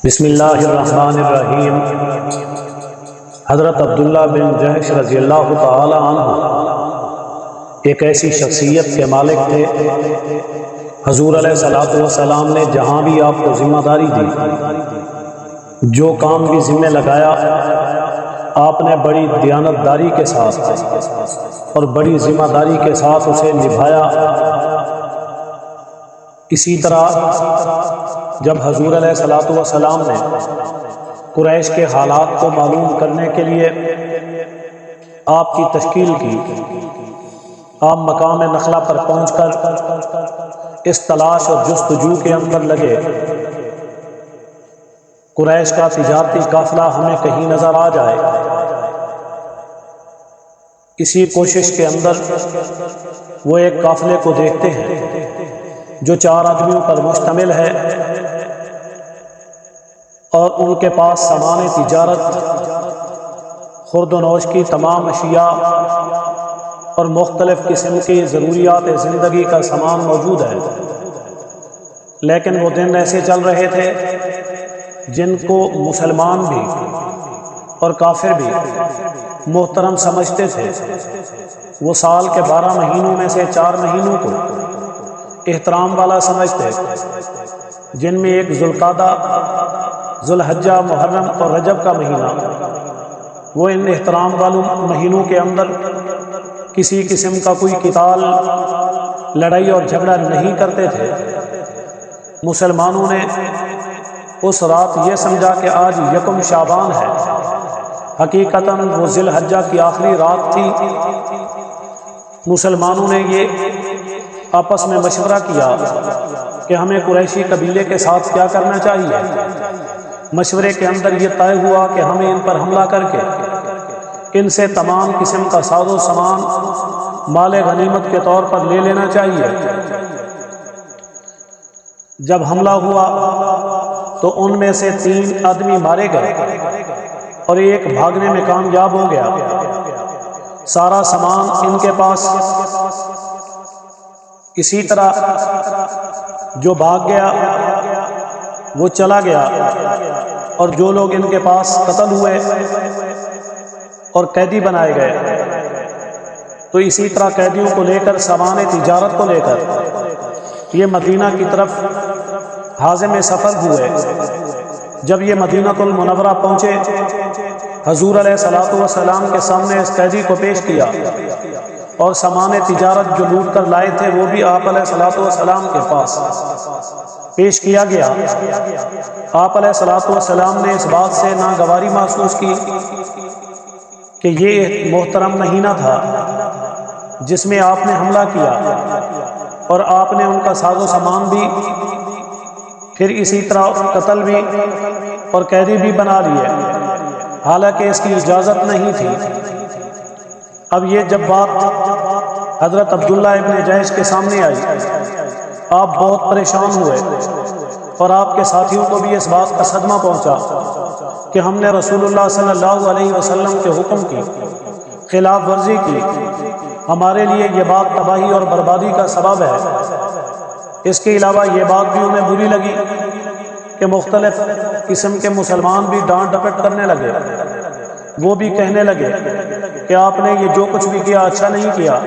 بسم اللہ الرحمن الرحیم۔ حضرت عبداللہ بن جحش رضی اللہ تعالی عنہ ایک ایسی شخصیت کے مالک تھے، حضور علیہ الصلوۃ والسلام نے جہاں بھی آپ کو ذمہ داری دی، جو کام بھی ذمہ لگایا، آپ نے بڑی دیانتداری کے ساتھ اور بڑی ذمہ داری کے ساتھ اسے نبھایا۔ اسی طرح جب حضور علیہ الصلوۃ والسلام نے قریش کے حالات کو معلوم کرنے کے لیے آپ کی تشکیل کی، آپ مقام نخلہ پر پہنچ کر اس تلاش اور جستجو کے اندر لگے، قریش کا تجارتی قافلہ ہمیں کہیں نظر آ جائے۔ اسی کوشش کے اندر وہ ایک قافلے کو دیکھتے ہیں جو 4 آدمیوں پر مشتمل ہے، اور ان کے پاس سامان تجارت، خورد و نوش کی تمام اشیاء اور مختلف قسم کی ضروریات زندگی کا سامان موجود ہے۔ لیکن وہ دن ایسے چل رہے تھے جن کو مسلمان بھی اور کافر بھی محترم سمجھتے تھے۔ وہ سال کے 12 مہینوں میں سے 4 مہینوں کو احترام والا سمجھتے، جن میں ایک ذوالقعدہ، ذوالحجہ، محرم اور رجب کا مہینہ، وہ ان احترام والوں مہینوں کے اندر کسی قسم کا کوئی قتال، لڑائی اور جھگڑا نہیں کرتے تھے۔ مسلمانوں نے اس رات یہ سمجھا کہ آج یکم شعبان ہے، حقیقتاً وہ ذی الحجہ کی آخری رات تھی۔ مسلمانوں نے یہ آپس میں مشورہ کیا کہ ہمیں قریشی قبیلے کے ساتھ کیا کرنا چاہیے۔ مشورے کے اندر یہ طے ہوا کہ ہمیں ان پر حملہ کر کے ان سے تمام قسم کا ساز و سامان مال غنیمت کے طور پر لے لینا چاہیے۔ جب حملہ ہوا تو ان میں سے 3 آدمی مارے گئے اور ایک بھاگنے میں کامیاب ہو گیا۔ سارا سامان ان کے پاس۔ اسی طرح جو بھاگ گیا وہ چلا گیا، اور جو لوگ ان کے پاس قتل ہوئے اور قیدی بنائے گئے، تو اسی طرح قیدیوں کو لے کر، سامان تجارت کو لے کر یہ مدینہ کی طرف عازم سفر ہوئے۔ جب یہ مدینہ المنورہ پہنچے، حضور علیہ الصلوۃ والسلام کے سامنے اس قیدی کو پیش کیا، اور سامان تجارت جو لوٹ کر لائے تھے وہ بھی آپ علیہ الصلوۃ والسلام کے پاس پیش کیا گیا۔ آپ علیہ الصلوۃ والسلام نے اس بات سے ناگواری محسوس کی کہ یہ محترم مہینہ تھا جس میں آپ نے حملہ کیا، اور آپ نے ان کا ساز و سامان بھی، پھر اسی طرح قتل بھی اور قیدی بھی بنا لیے، حالانکہ اس کی اجازت نہیں تھی۔ اب یہ جب بات حضرت عبداللہ ابن جحش کے سامنے آئی، آپ بہت پریشان ہوئے، اور آپ کے ساتھیوں کو بھی اس بات کا صدمہ پہنچا کہ ہم نے رسول اللہ صلی اللہ علیہ وسلم کے حکم کی خلاف ورزی کی، ہمارے لیے یہ بات تباہی اور بربادی کا سبب ہے۔ اس کے علاوہ یہ بات بھی انہیں بری لگی کہ مختلف قسم کے مسلمان بھی ڈانٹ ڈپٹ کرنے لگے۔ وہ بھی کہنے لگے کہ آپ نے یہ جو کچھ بھی کیا اچھا نہیں کیا۔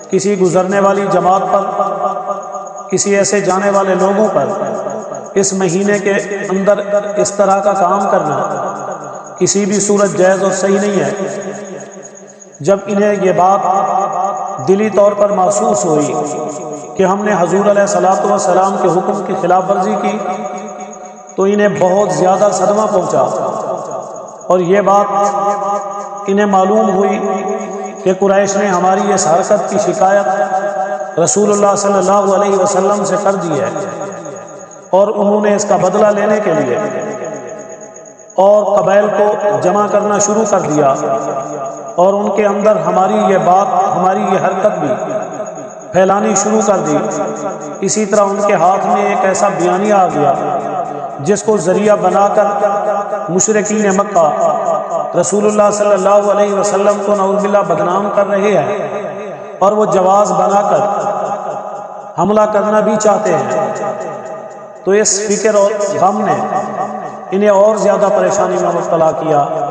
کسی گزرنے والی جماعت پر، کسی ایسے جانے والے لوگوں پر اس مہینے کے اندر اس طرح کا کام کرنا کسی بھی صورت جائز اور صحیح نہیں ہے۔ جب انہیں یہ بات دلی طور پر محسوس ہوئی کہ ہم نے حضور علیہ الصلوۃ والسلام کے حکم کی خلاف ورزی کی، تو انہیں بہت زیادہ صدمہ پہنچا، اور یہ بات انہیں معلوم ہوئی کہ قریش نے ہماری اس حرکت کی شکایت رسول اللہ صلی اللہ علیہ وسلم سے کر دی ہے، اور انہوں نے اس کا بدلہ لینے کے لیے اور قبائل کو جمع کرنا شروع کر دیا، اور ان کے اندر ہماری یہ بات، ہماری یہ حرکت بھی پھیلانی شروع کر دی۔ اسی طرح ان کے ہاتھ میں ایک ایسا بیانیہ آ گیا جس کو ذریعہ بنا کر مشرکین مکہ رسول اللہ صلی اللہ علیہ وسلم کو نعوذ باللہ بدنام کر رہے ہیں، اور وہ جواز بنا کر حملہ کرنا بھی چاہتے ہیں۔ تو اس فکر اور غم نے انہیں اور زیادہ پریشانی میں مبتلا کیا